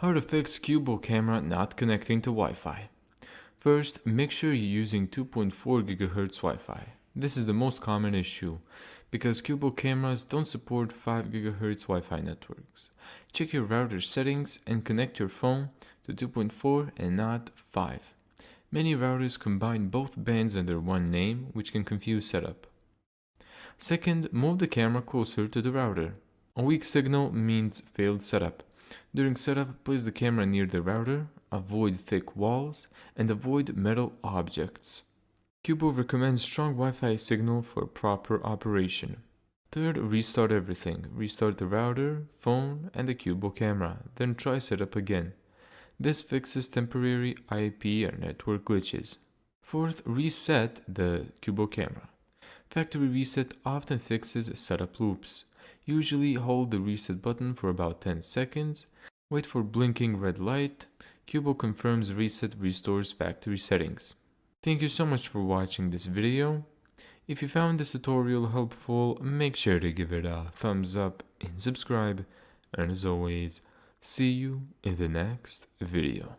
How to fix Qubo camera not connecting to Wi-Fi. First, make sure you're using 2.4 GHz Wi-Fi. This is the most common issue because Qubo cameras don't support 5 GHz Wi-Fi networks. Check your router settings and connect your phone to 2.4 and not 5. Many routers combine both bands under one name, which can confuse setup. Second, move the camera closer to the router. A weak signal means failed setup. During setup, place the camera near the router, avoid thick walls, and avoid metal objects. Qubo recommends strong Wi-Fi signal for proper operation. Third, restart everything. Restart the router, phone, and the Qubo camera, then try setup again. This fixes temporary IP or network glitches. Fourth, reset the Qubo camera. Factory reset often fixes setup loops. Usually hold the reset button for about 10 seconds, wait for blinking red light. Qubo confirms reset restores factory settings. Thank you so much for watching this video. If you found this tutorial helpful, make sure to give it a thumbs up and subscribe. And as always, see you in the next video.